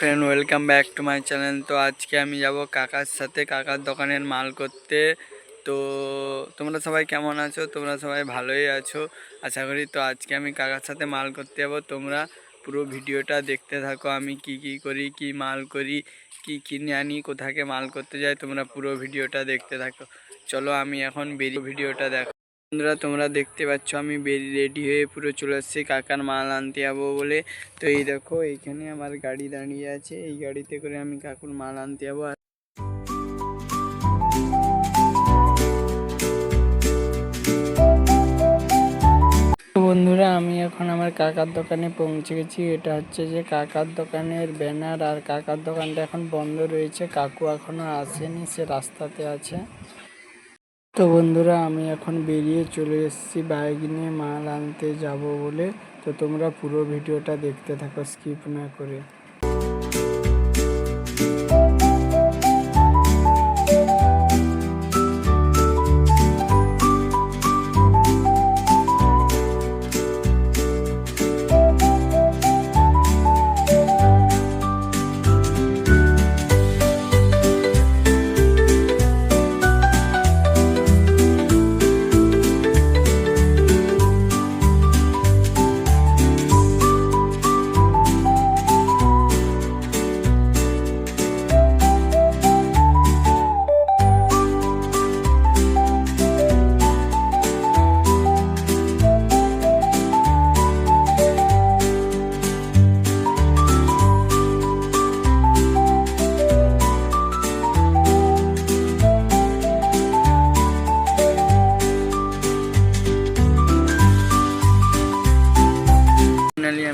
Friend, welcome back to my channel. তো আজকে আমি যাব কাকার সাথে কাকার দোকানের মাল করতে। তো তোমরা সবাই কেমন আছো? তোমরা সবাই ভালোই আছো আশা করি। তো আজকে আমি কাকার সাথে মাল করতে যাব, তোমরা পুরো ভিডিওটা দেখতে থাকো। আমি কি কি করি, কি মাল করি, কি কিনে আনি, কোথাকে মাল করতে যাই, তোমরা পুরো ভিডিওটা দেখতে থাকো। চলো আমি এখন বেরিয়ে ভিডিওটা দেখো। বন্ধুরা, তোমরা দেখতে পাচ্ছ আমি রেডি হয়ে পুরো চলে এসেছি কাকার মাল আনতে যাবো বলে। তো এই দেখো, এইখানে আমার গাড়ি দাঁড়িয়ে আছে, এই গাড়িতে করে আমি কাকুর মাল আনতে যাবো। বন্ধুরা, আমি এখন আমার কাকার দোকানে পৌঁছে গেছি। এটা হচ্ছে যে কাকার দোকানের ব্যানার, আর কাকার দোকানটা এখন বন্ধ রয়েছে, কাকু এখনো আসেনি, সে রাস্তাতে আছে। তো বন্ধুরা, আমি এখন বেরিয়ে চলে এসেছি বাইক নিয়ে মাল আনতে যাব বলে। তো তোমরা পুরো ভিডিওটা দেখতে থাকো স্কিপ না করে।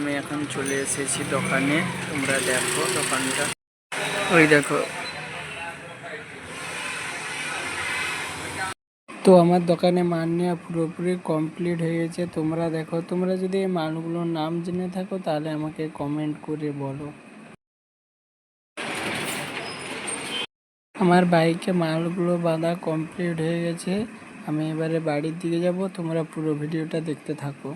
আমি এখন চলে এসেছি দোকানে, তোমরা দেখো দোকানটা, ওই দেখো। তো আমার দোকানে মাল নেওয়া পুরোপুরি কমপ্লিট হয়ে গেছে, তোমরা দেখো। তোমরা যদি এই মালগুলোর নাম জেনে থাকো তাহলে আমাকে কমেন্ট করে বলো। আমার বাইকে মালগুলো বাঁধা কমপ্লিট হয়ে গেছে, আমি এবারে বাড়ির দিকে যাব, তোমরা পুরো ভিডিওটা দেখতে থাকো।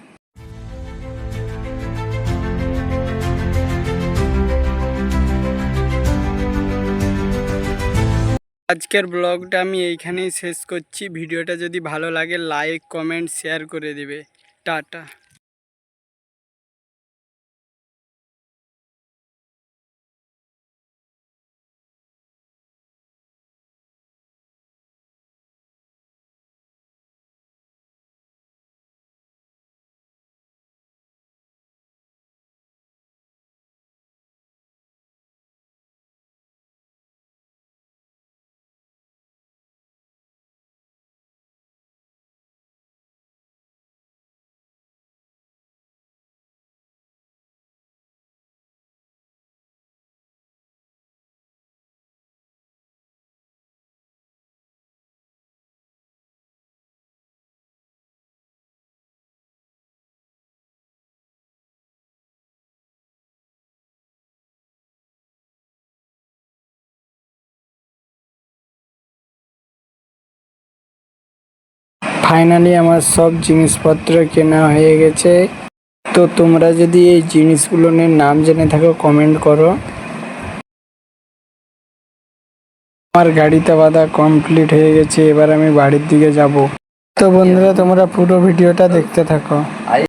আজকের ব্লগটা আমি এইখানেই শেষ করছি। ভিডিওটা যদি ভালো লাগে লাইক, কমেন্ট, শেয়ার করে দিবে। টাটা। ফাইনালি আমার সব জিনিসপত্র কেনা হয়ে গেছে। তো তোমরা যদি এই জিনিসগুলোর নাম জেনে থাকো কমেন্ট করো। আমার গাড়িতে বাঁধা কমপ্লিট হয়ে গেছে, এবার আমি বাড়ির দিকে যাব। তো বন্ধুরা, তোমরা পুরো ভিডিওটা দেখতে থাকো।